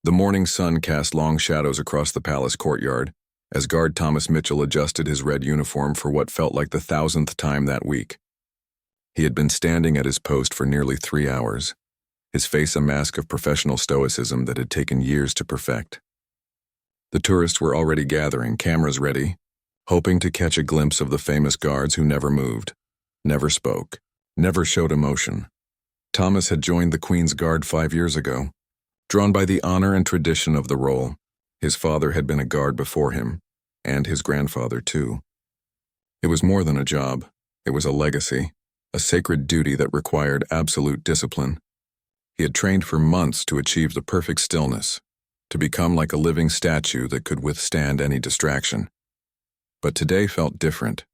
The morning sun cast long shadows across the palace courtyard, as guard Thomas Mitchell adjusted his red uniform for what felt like the 1,000th time that week. He had been standing at his post for nearly 3 hours, his face a mask of professional stoicism that had taken years to perfect. The tourists were already gathering, cameras ready, hoping to catch a glimpse of the famous guards who never moved, never spoke, never showed emotion. Thomas had joined the Queen's Guard 5 years ago, drawn by the honor and tradition of the role. His father had been a guard before him, and his grandfather too. It was more than a job. It was a legacy, a sacred duty that required absolute discipline. He had trained for months to achieve the perfect stillness, to become like a living statue that could withstand any distraction. But today felt different.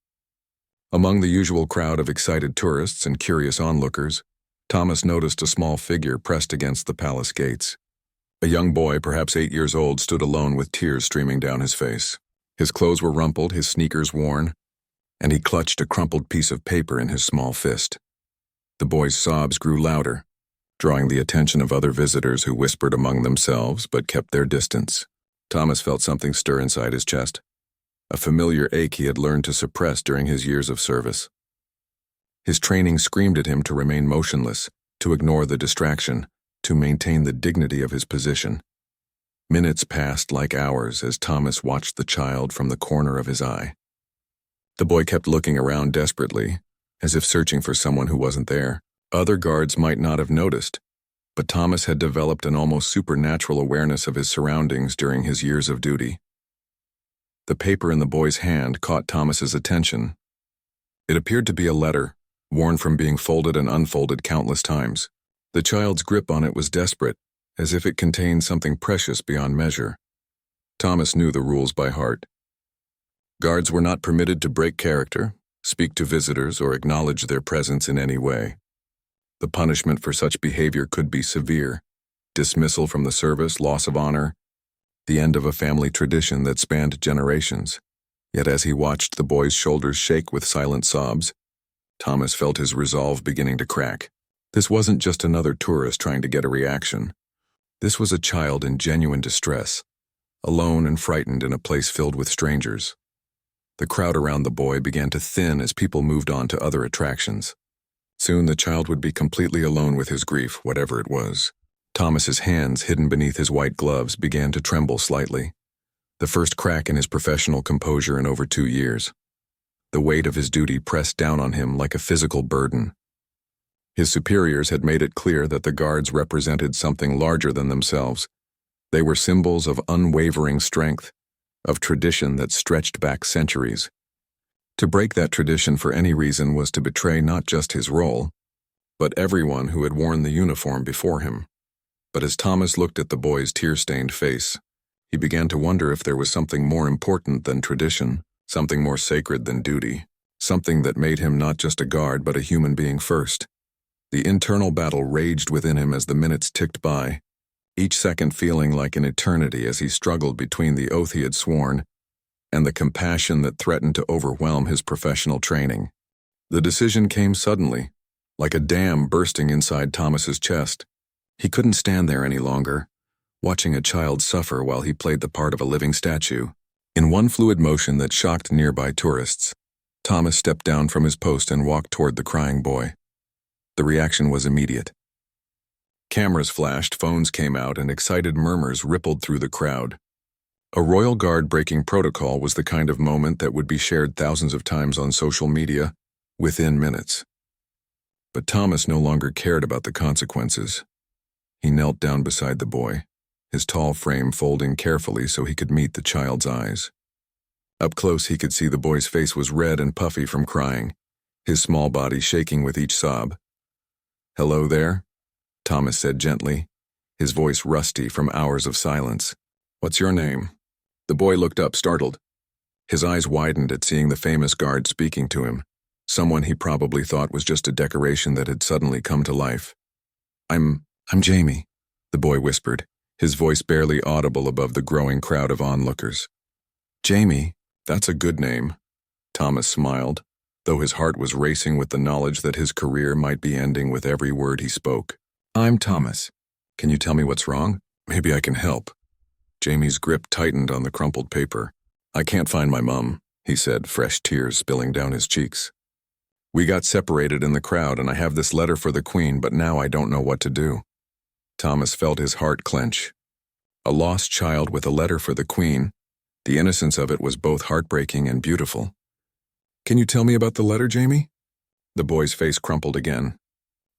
Among the usual crowd of excited tourists and curious onlookers, Thomas noticed a small figure pressed against the palace gates. A young boy, perhaps 8 years old, stood alone with tears streaming down his face. His clothes were rumpled, his sneakers worn, and he clutched a crumpled piece of paper in his small fist. The boy's sobs grew louder, drawing the attention of other visitors who whispered among themselves but kept their distance. Thomas felt something stir inside his chest, a familiar ache he had learned to suppress during his years of service. His training screamed at him to remain motionless, to ignore the distraction, to maintain the dignity of his position. Minutes passed like hours as Thomas watched the child from the corner of his eye. The boy kept looking around desperately, as if searching for someone who wasn't there. Other guards might not have noticed, but Thomas had developed an almost supernatural awareness of his surroundings during his years of duty. The paper in the boy's hand caught Thomas's attention. It appeared to be a letter, worn from being folded and unfolded countless times. The child's grip on it was desperate, as if it contained something precious beyond measure. Thomas knew the rules by heart. Guards were not permitted to break character, speak to visitors, or acknowledge their presence in any way. The punishment for such behavior could be severe: dismissal from the service, loss of honor, the end of a family tradition that spanned generations. Yet as he watched the boy's shoulders shake with silent sobs, Thomas felt his resolve beginning to crack. This wasn't just another tourist trying to get a reaction. This was a child in genuine distress, alone and frightened in a place filled with strangers. The crowd around the boy began to thin as people moved on to other attractions. Soon the child would be completely alone with his grief, whatever it was. Thomas's hands, hidden beneath his white gloves, began to tremble slightly, the first crack in his professional composure in over 2 years. The weight of his duty pressed down on him like a physical burden. His superiors had made it clear that the guards represented something larger than themselves. They were symbols of unwavering strength, of tradition that stretched back centuries. To break that tradition for any reason was to betray not just his role, but everyone who had worn the uniform before him. But as Thomas looked at the boy's tear-stained face, he began to wonder if there was something more important than tradition, something more sacred than duty, something that made him not just a guard but a human being first. The internal battle raged within him as the minutes ticked by, each second feeling like an eternity as he struggled between the oath he had sworn and the compassion that threatened to overwhelm his professional training. The decision came suddenly, like a dam bursting inside Thomas's chest. He couldn't stand there any longer, watching a child suffer while he played the part of a living statue. In one fluid motion that shocked nearby tourists, Thomas stepped down from his post and walked toward the crying boy. The reaction was immediate. Cameras flashed, phones came out, and excited murmurs rippled through the crowd. A royal guard breaking protocol was the kind of moment that would be shared thousands of times on social media within minutes. But Thomas no longer cared about the consequences. He knelt down beside the boy, his tall frame folding carefully so he could meet the child's eyes. Up close he could see the boy's face was red and puffy from crying, his small body shaking with each sob. "Hello there," Thomas said gently, his voice rusty from hours of silence. "What's your name?" The boy looked up, startled. His eyes widened at seeing the famous guard speaking to him, someone he probably thought was just a decoration that had suddenly come to life. I'm Jamie," the boy whispered, his voice barely audible above the growing crowd of onlookers. "Jamie, that's a good name," Thomas smiled, though his heart was racing with the knowledge that his career might be ending with every word he spoke. "I'm Thomas. Can you tell me what's wrong?" Maybe I can help. Jamie's grip tightened on the crumpled paper. I can't find my mum, he said, fresh tears spilling down his cheeks. We got separated in the crowd and I have this letter for the Queen, but now I don't know what to do. Thomas felt his heart clench. A lost child with a letter for the Queen. The innocence of it was both heartbreaking and beautiful. Can you tell me about the letter, Jamie? The boy's face crumpled again.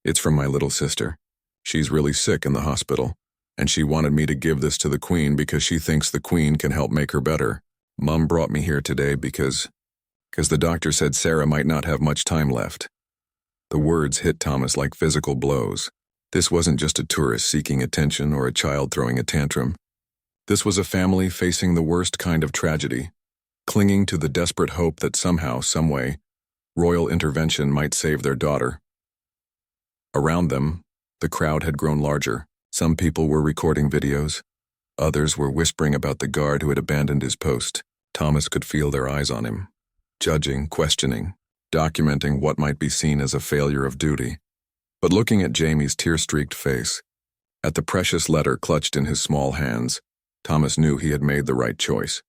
It's from my little sister. She's really sick in the hospital, and she wanted me to give this to the Queen because she thinks the Queen can help make her better. Mum brought me here today because the doctor said Sarah might not have much time left. The words hit Thomas like physical blows. This wasn't just a tourist seeking attention or a child throwing a tantrum. This was a family facing the worst kind of tragedy, clinging to the desperate hope that somehow, someway, royal intervention might save their daughter. Around them, the crowd had grown larger. Some people were recording videos. Others were whispering about the guard who had abandoned his post. Thomas could feel their eyes on him, judging, questioning, documenting what might be seen as a failure of duty. But looking at Jamie's tear-streaked face, at the precious letter clutched in his small hands, Thomas knew he had made the right choice.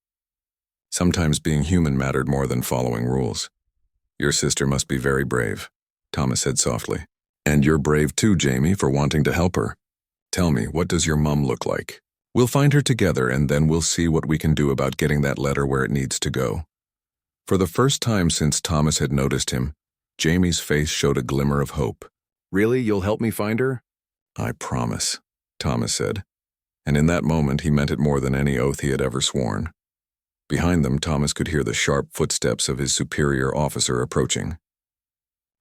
Sometimes being human mattered more than following rules. Your sister must be very brave, Thomas said softly. And you're brave too, Jamie, for wanting to help her. Tell me, what does your mum look like? We'll find her together and then we'll see what we can do about getting that letter where it needs to go. For the first time since Thomas had noticed him, Jamie's face showed a glimmer of hope. Really, you'll help me find her? I promise, Thomas said. And in that moment he meant it more than any oath he had ever sworn. Behind them, Thomas could hear the sharp footsteps of his superior officer approaching.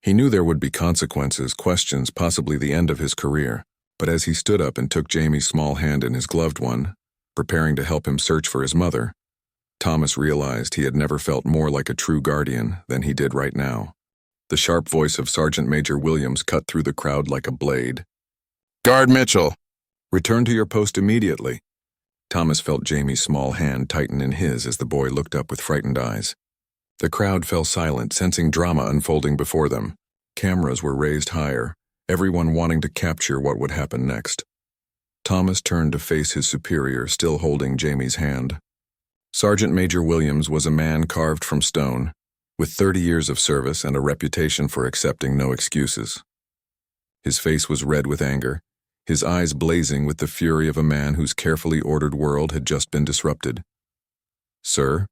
He knew there would be consequences, questions, possibly the end of his career, but as he stood up and took Jamie's small hand in his gloved one, preparing to help him search for his mother, Thomas realized he had never felt more like a true guardian than he did right now. The sharp voice of Sergeant Major Williams cut through the crowd like a blade. Guard Mitchell! Return to your post immediately. Thomas felt Jamie's small hand tighten in his as the boy looked up with frightened eyes. The crowd fell silent, sensing drama unfolding before them. Cameras were raised higher, everyone wanting to capture what would happen next. Thomas turned to face his superior, still holding Jamie's hand. Sergeant Major Williams was a man carved from stone, with 30 years of service and a reputation for accepting no excuses. His face was red with anger, his eyes blazing with the fury of a man whose carefully ordered world had just been disrupted. Sir,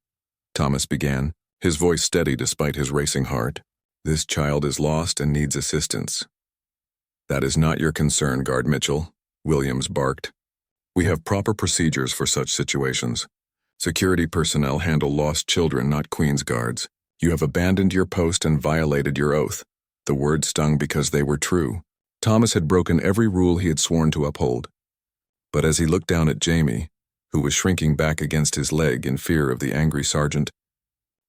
Thomas began, his voice steady despite his racing heart. This child is lost and needs assistance. That is not your concern, Guard Mitchell, Williams barked. We have proper procedures for such situations. Security personnel handle lost children, not Queen's guards. You have abandoned your post and violated your oath. The words stung because they were true. Thomas had broken every rule he had sworn to uphold. But as he looked down at Jamie, who was shrinking back against his leg in fear of the angry sergeant,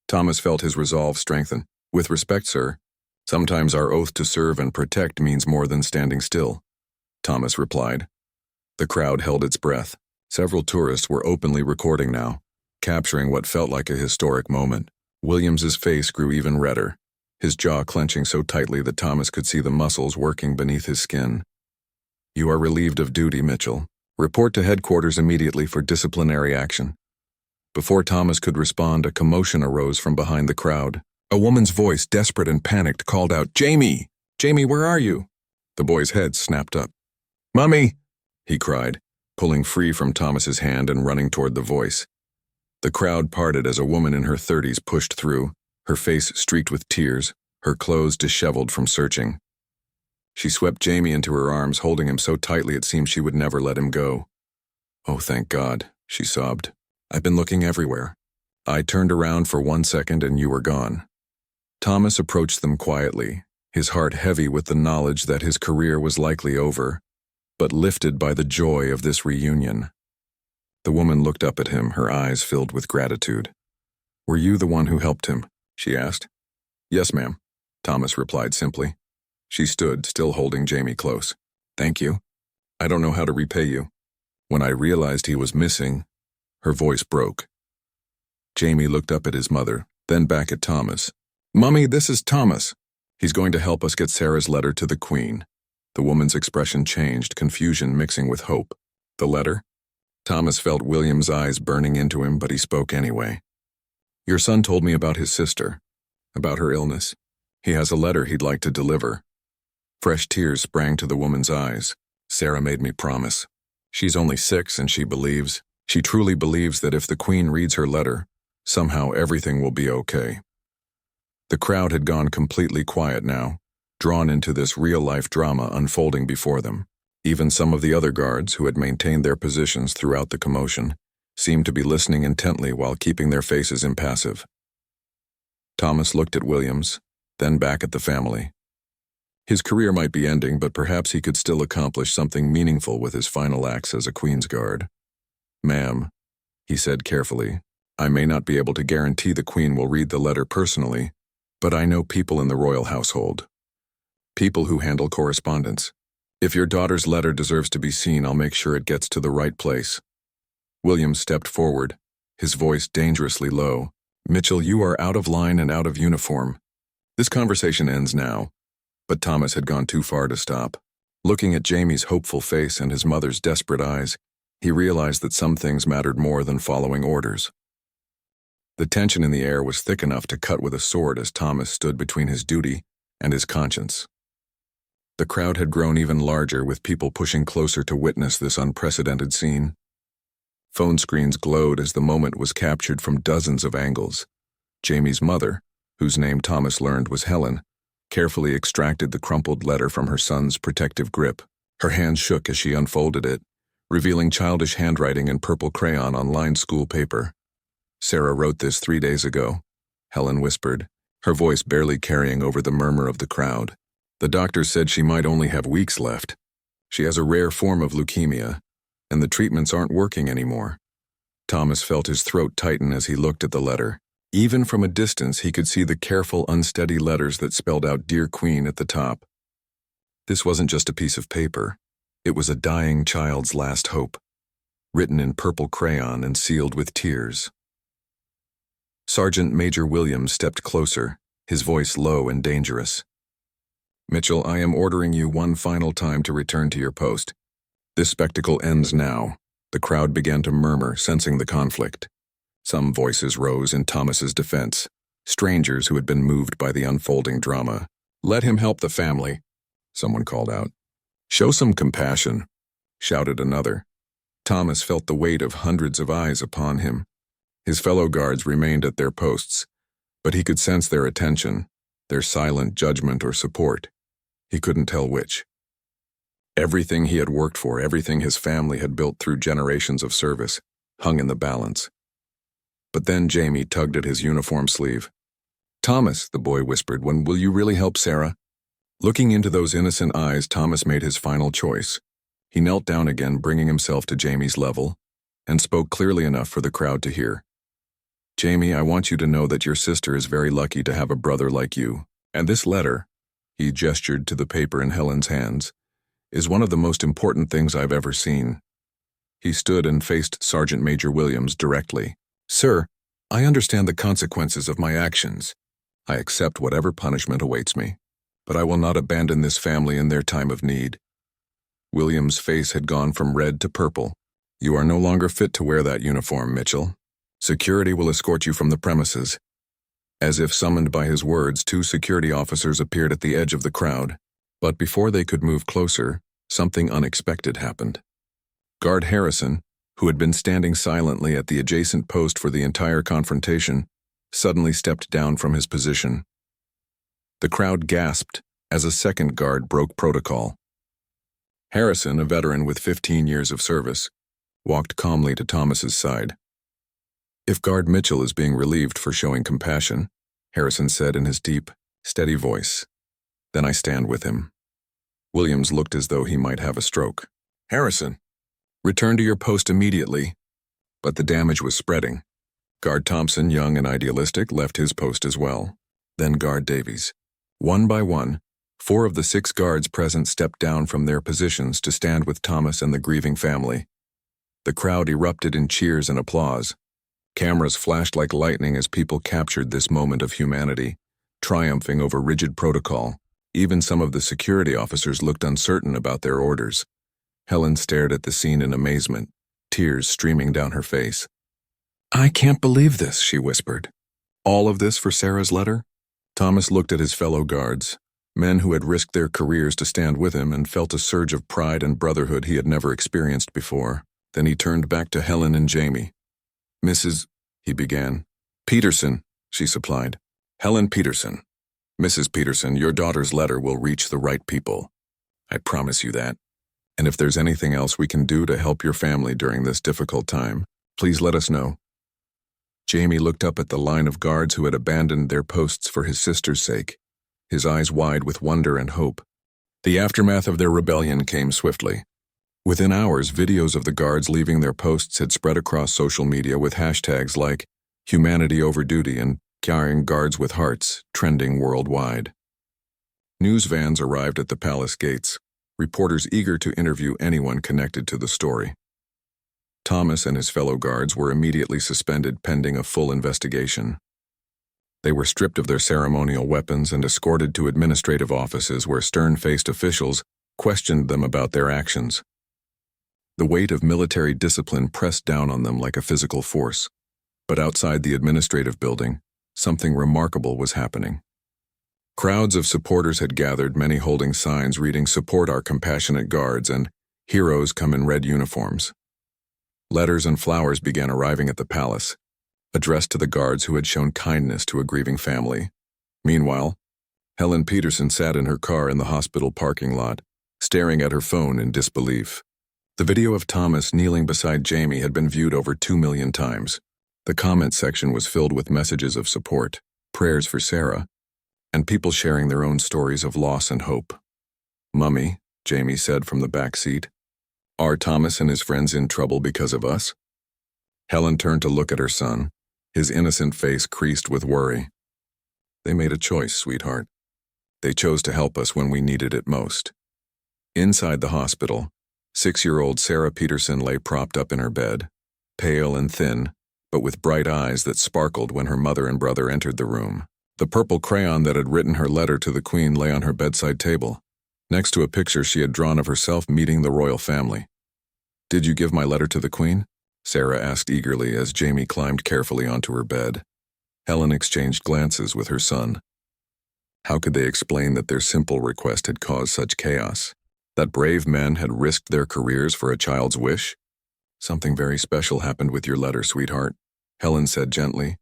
Thomas felt his resolve strengthen. With respect, sir, sometimes our oath to serve and protect means more than standing still, Thomas replied. The crowd held its breath. Several tourists were openly recording now, capturing what felt like a historic moment. Williams's face grew even redder, his jaw clenching so tightly that Thomas could see the muscles working beneath his skin. You are relieved of duty, Mitchell. Report to headquarters immediately for disciplinary action. Before Thomas could respond, a commotion arose from behind the crowd. A woman's voice, desperate and panicked, called out, Jamie! Jamie, where are you? The boy's head snapped up. Mummy! He cried, pulling free from Thomas's hand and running toward the voice. The crowd parted as a woman in her 30s pushed through, her face streaked with tears, her clothes disheveled from searching. She swept Jamie into her arms, holding him so tightly it seemed she would never let him go. Oh, thank God, she sobbed. I've been looking everywhere. I turned around for 1 second and you were gone. Thomas approached them quietly, his heart heavy with the knowledge that his career was likely over, but lifted by the joy of this reunion. The woman looked up at him, her eyes filled with gratitude. Were you the one who helped him? She asked. Yes, ma'am, Thomas replied simply. She stood, still holding Jamie close. Thank you. I don't know how to repay you. When I realized he was missing, her voice broke. Jamie looked up at his mother, then back at Thomas. Mummy, this is Thomas. He's going to help us get Sarah's letter to the Queen. The woman's expression changed, confusion mixing with hope. The letter? Thomas felt William's eyes burning into him, but he spoke anyway. "Your son told me about his sister, about her illness. He has a letter he'd like to deliver." Fresh tears sprang to the woman's eyes. "Sarah made me promise. She's only 6 and she truly believes that if the Queen reads her letter, somehow everything will be okay." The crowd had gone completely quiet now, drawn into this real-life drama unfolding before them. Even some of the other guards, who had maintained their positions throughout the commotion, seemed to be listening intently while keeping their faces impassive. Thomas looked at Williams, then back at the family. His career might be ending, but perhaps he could still accomplish something meaningful with his final acts as a Queen's Guard. "Ma'am," he said carefully, "I may not be able to guarantee the Queen will read the letter personally, but I know people in the royal household. People who handle correspondence. If your daughter's letter deserves to be seen, I'll make sure it gets to the right place." Williams stepped forward, his voice dangerously low. "Mitchell, you are out of line and out of uniform. This conversation ends now." But Thomas had gone too far to stop. Looking at Jamie's hopeful face and his mother's desperate eyes, he realized that some things mattered more than following orders. The tension in the air was thick enough to cut with a sword as Thomas stood between his duty and his conscience. The crowd had grown even larger, with people pushing closer to witness this unprecedented scene. Phone screens glowed as the moment was captured from dozens of angles. Jamie's mother, whose name Thomas learned was Helen, carefully extracted the crumpled letter from her son's protective grip. Her hands shook as she unfolded it, revealing childish handwriting in purple crayon on lined school paper. "Sarah wrote this 3 days ago," Helen whispered, her voice barely carrying over the murmur of the crowd. "The doctor said she might only have weeks left. She has a rare form of leukemia, and the treatments aren't working anymore." Thomas felt his throat tighten as he looked at the letter. Even from a distance, he could see the careful, unsteady letters that spelled out "Dear Queen" at the top. This wasn't just a piece of paper. It was a dying child's last hope, written in purple crayon and sealed with tears. Sergeant Major Williams stepped closer, his voice low and dangerous. "Mitchell, I am ordering you one final time to return to your post. This spectacle ends now." The crowd began to murmur, sensing the conflict. Some voices rose in Thomas's defense, strangers who had been moved by the unfolding drama. "Let him help the family," someone called out. "Show some compassion," shouted another. Thomas felt the weight of hundreds of eyes upon him. His fellow guards remained at their posts, but he could sense their attention, their silent judgment or support. He couldn't tell which. Everything he had worked for, everything his family had built through generations of service, hung in the balance. But then Jamie tugged at his uniform sleeve. "Thomas," the boy whispered, "when will you really help Sarah?" Looking into those innocent eyes, Thomas made his final choice. He knelt down again, bringing himself to Jamie's level, and spoke clearly enough for the crowd to hear. "Jamie, I want you to know that your sister is very lucky to have a brother like you. And this letter," he gestured to the paper in Helen's hands, "is one of the most important things I've ever seen." He stood and faced Sergeant Major Williams directly. "Sir, I understand the consequences of my actions. I accept whatever punishment awaits me, but I will not abandon this family in their time of need." Williams' face had gone from red to purple. "You are no longer fit to wear that uniform, Mitchell. Security will escort you from the premises." As if summoned by his words, 2 security officers appeared at the edge of the crowd. But before they could move closer, something unexpected happened. Guard Harrison, who had been standing silently at the adjacent post for the entire confrontation, suddenly stepped down from his position. The crowd gasped as a second guard broke protocol. Harrison, a veteran with 15 years of service, walked calmly to Thomas's side. "If Guard Mitchell is being relieved for showing compassion," Harrison said in his deep, steady voice, "then I stand with him." Williams looked as though he might have a stroke. "Harrison, return to your post immediately." But the damage was spreading. Guard Thompson, young and idealistic, left his post as well. Then Guard Davies. One by one, 4 of the 6 guards present stepped down from their positions to stand with Thomas and the grieving family. The crowd erupted in cheers and applause. Cameras flashed like lightning as people captured this moment of humanity, triumphing over rigid protocol. Even some of the security officers looked uncertain about their orders. Helen stared at the scene in amazement, tears streaming down her face. "I can't believe this," she whispered. "All of this for Sarah's letter?" Thomas looked at his fellow guards, men who had risked their careers to stand with him, and felt a surge of pride and brotherhood he had never experienced before. Then he turned back to Helen and Jamie. "Mrs. he began. "Peterson," she supplied. "Helen Peterson. Mrs. Peterson, your daughter's letter will reach the right people. I promise you that. And if there's anything else we can do to help your family during this difficult time, please let us know." Jamie looked up at the line of guards who had abandoned their posts for his sister's sake, his eyes wide with wonder and hope. The aftermath of their rebellion came swiftly. Within hours, videos of the guards leaving their posts had spread across social media with hashtags like "Humanity Over Duty" and "Carrying Guards with Hearts" trending worldwide. News vans arrived at the palace gates, reporters eager to interview anyone connected to the story. Thomas and his fellow guards were immediately suspended pending a full investigation. They were stripped of their ceremonial weapons and escorted to administrative offices where stern-faced officials questioned them about their actions. The weight of military discipline pressed down on them like a physical force. But outside the administrative building, something remarkable was happening. Crowds of supporters had gathered, many holding signs reading "Support our compassionate guards" and "Heroes come in red uniforms." Letters and flowers began arriving at the palace, addressed to the guards who had shown kindness to a grieving family. Meanwhile, Helen Peterson sat in her car in the hospital parking lot, staring at her phone in disbelief. The video of Thomas kneeling beside Jamie had been viewed over 2 million times. The comment section was filled with messages of support, prayers for Sarah, and people sharing their own stories of loss and hope. "Mummy," Jamie said from the back seat, "are Thomas and his friends in trouble because of us?" Helen turned to look at her son, his innocent face creased with worry. "They made a choice, sweetheart. They chose to help us when we needed it most." Inside the hospital, 6-year-old Sarah Peterson lay propped up in her bed, pale and thin, but with bright eyes that sparkled when her mother and brother entered the room. The purple crayon that had written her letter to the Queen lay on her bedside table, next to a picture she had drawn of herself meeting the royal family. "Did you give my letter to the Queen?" Sarah asked eagerly as Jamie climbed carefully onto her bed. Helen exchanged glances with her son. How could they explain that their simple request had caused such chaos? That brave men had risked their careers for a child's wish? "Something very special happened with your letter, sweetheart," Helen said gently.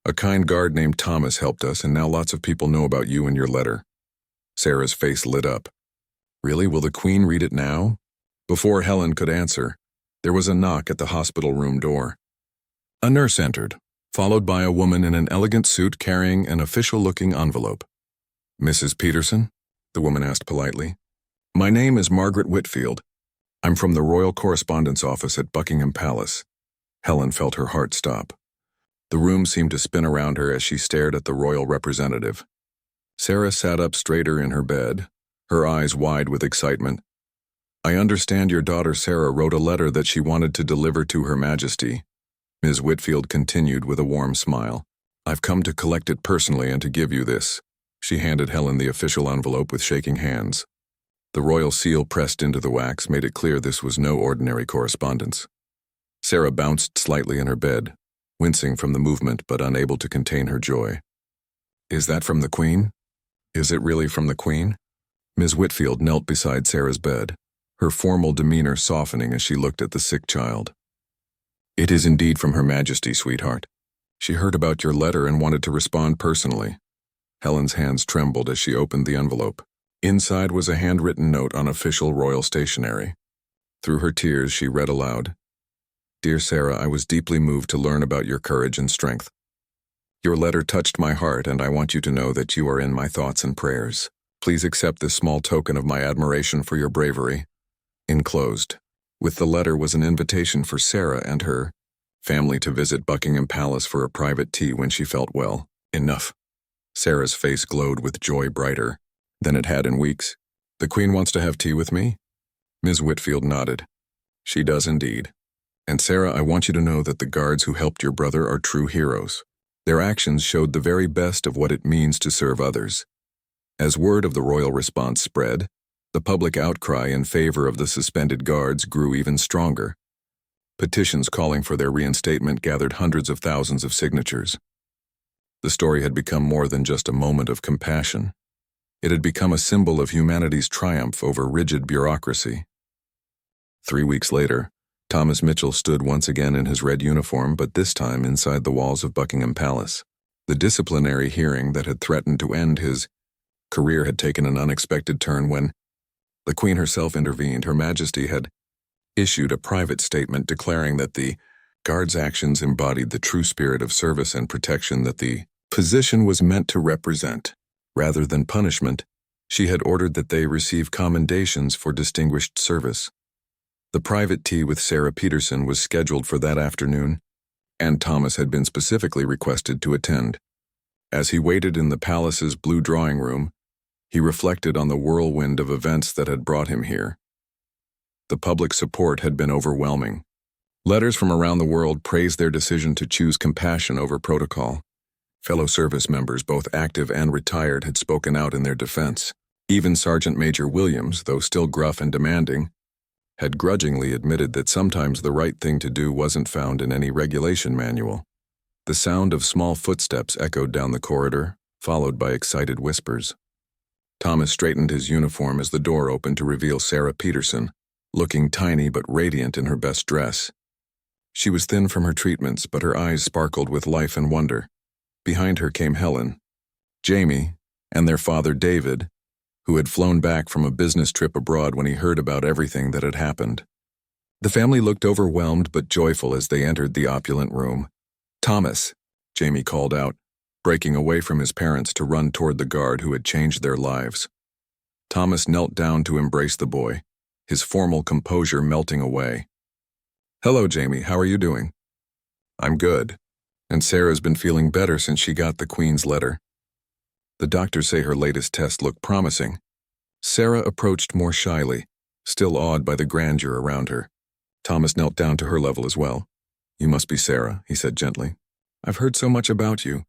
"A kind guard named Thomas helped us, and now lots of people know about you and your letter." Sarah's face lit up. "Really? Will the Queen read it now?" Before Helen could answer, there was a knock at the hospital room door. A nurse entered, followed by a woman in an elegant suit carrying an official-looking envelope. "Mrs. Peterson?" the woman asked politely. "My name is Margaret Whitfield. I'm from the Royal Correspondence Office at Buckingham Palace." Helen felt her heart stop. The room seemed to spin around her as she stared at the royal representative. Sarah sat up straighter in her bed, her eyes wide with excitement. "I understand your daughter Sarah wrote a letter that she wanted to deliver to Her Majesty," Ms. Whitfield continued with a warm smile. "I've come to collect it personally and to give you this." She handed Helen the official envelope with shaking hands. The royal seal pressed into the wax made it clear this was no ordinary correspondence. Sarah bounced slightly in her bed, wincing from the movement but unable to contain her joy. "Is that from the Queen? Is it really from the Queen?" Ms. Whitfield knelt beside Sarah's bed, her formal demeanor softening as she looked at the sick child. "It is indeed from Her Majesty, sweetheart. She heard about your letter and wanted to respond personally." Helen's hands trembled as she opened the envelope. Inside was a handwritten note on official royal stationery. Through her tears, she read aloud, "Dear Sarah, I was deeply moved to learn about your courage and strength. Your letter touched my heart, and I want you to know that you are in my thoughts and prayers. Please accept this small token of my admiration for your bravery." Enclosed, with the letter, was an invitation for Sarah and her family to visit Buckingham Palace for a private tea when she felt well. Enough. Sarah's face glowed with joy brighter than it had in weeks. "The Queen wants to have tea with me?" Ms. Whitfield nodded. "She does indeed. And Sarah, I want you to know that the guards who helped your brother are true heroes. Their actions showed the very best of what it means to serve others." As word of the royal response spread, the public outcry in favor of the suspended guards grew even stronger. Petitions calling for their reinstatement gathered hundreds of thousands of signatures. The story had become more than just a moment of compassion. It had become a symbol of humanity's triumph over rigid bureaucracy. 3 weeks later, Thomas Mitchell stood once again in his red uniform, but this time inside the walls of Buckingham Palace. The disciplinary hearing that had threatened to end his career had taken an unexpected turn when the Queen herself intervened. Her Majesty had issued a private statement declaring that the Guards' actions embodied the true spirit of service and protection that the position was meant to represent. Rather than punishment, she had ordered that they receive commendations for distinguished service. The private tea with Sarah Peterson was scheduled for that afternoon, and Thomas had been specifically requested to attend. As he waited in the palace's blue drawing room, he reflected on the whirlwind of events that had brought him here. The public support had been overwhelming. Letters from around the world praised their decision to choose compassion over protocol. Fellow service members, both active and retired, had spoken out in their defense. Even Sergeant Major Williams, though still gruff and demanding, had grudgingly admitted that sometimes the right thing to do wasn't found in any regulation manual. The sound of small footsteps echoed down the corridor, followed by excited whispers. Thomas straightened his uniform as the door opened to reveal Sarah Peterson, looking tiny but radiant in her best dress. She was thin from her treatments, but her eyes sparkled with life and wonder. Behind her came Helen, Jamie, and their father David, who had flown back from a business trip abroad when he heard about everything that had happened. The family looked overwhelmed but joyful as they entered the opulent room. "Thomas," Jamie called out, breaking away from his parents to run toward the guard who had changed their lives. Thomas knelt down to embrace the boy, his formal composure melting away. "Hello, Jamie, how are you doing?" "I'm good, and Sarah's been feeling better since she got the Queen's letter. The doctors say her latest test looked promising." Sarah approached more shyly, still awed by the grandeur around her. Thomas knelt down to her level as well. "You must be Sarah," he said gently. "I've heard so much about you.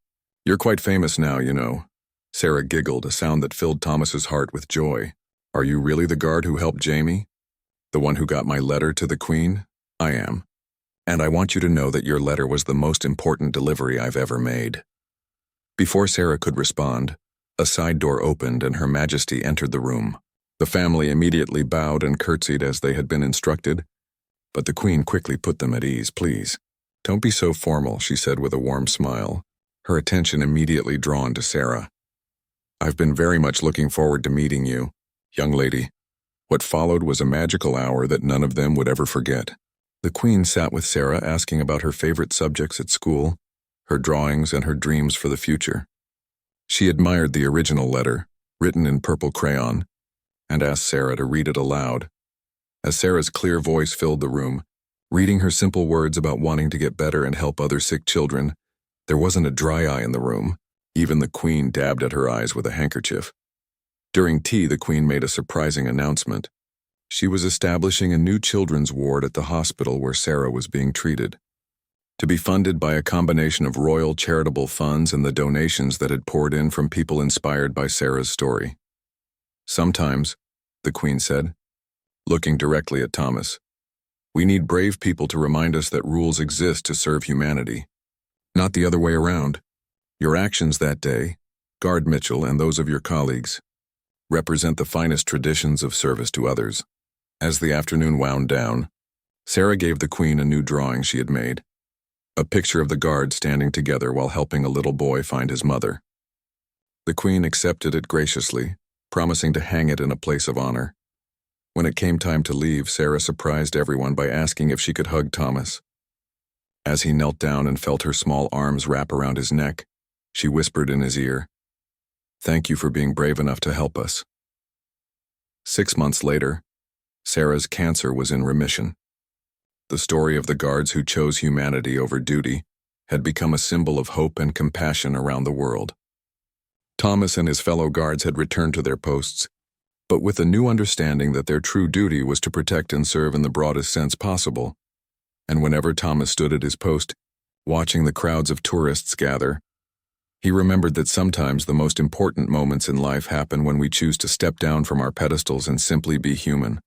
You're quite famous now, you know." Sarah giggled, a sound that filled Thomas's heart with joy. "Are you really the guard who helped Jamie? The one who got my letter to the Queen?" "I am. And I want you to know that your letter was the most important delivery I've ever made." Before Sarah could respond, a side door opened and Her Majesty entered the room. The family immediately bowed and curtsied as they had been instructed, but the Queen quickly put them at ease. "Please, don't be so formal," she said with a warm smile, her attention immediately drawn to Sarah. "I've been very much looking forward to meeting you, young lady." What followed was a magical hour that none of them would ever forget. The Queen sat with Sarah, asking about her favorite subjects at school, her drawings, and her dreams for the future. She admired the original letter, written in purple crayon, and asked Sarah to read it aloud. As Sarah's clear voice filled the room, reading her simple words about wanting to get better and help other sick children, there wasn't a dry eye in the room. Even the Queen dabbed at her eyes with a handkerchief. During tea, the Queen made a surprising announcement. She was establishing a new children's ward at the hospital where Sarah was being treated, to be funded by a combination of royal charitable funds and the donations that had poured in from people inspired by Sarah's story. "Sometimes," the Queen said, looking directly at Thomas, "we need brave people to remind us that rules exist to serve humanity, not the other way around. Your actions that day, Guard Mitchell and those of your colleagues, represent the finest traditions of service to others." As the afternoon wound down, Sarah gave the Queen a new drawing she had made, a picture of the guards standing together while helping a little boy find his mother. The Queen accepted it graciously, promising to hang it in a place of honor. When it came time to leave, Sarah surprised everyone by asking if she could hug Thomas. As he knelt down and felt her small arms wrap around his neck, she whispered in his ear, "Thank you for being brave enough to help us." 6 months later, Sarah's cancer was in remission. The story of the guards who chose humanity over duty had become a symbol of hope and compassion around the world. Thomas and his fellow guards had returned to their posts, but with a new understanding that their true duty was to protect and serve in the broadest sense possible. And whenever Thomas stood at his post, watching the crowds of tourists gather, he remembered that sometimes the most important moments in life happen when we choose to step down from our pedestals and simply be human.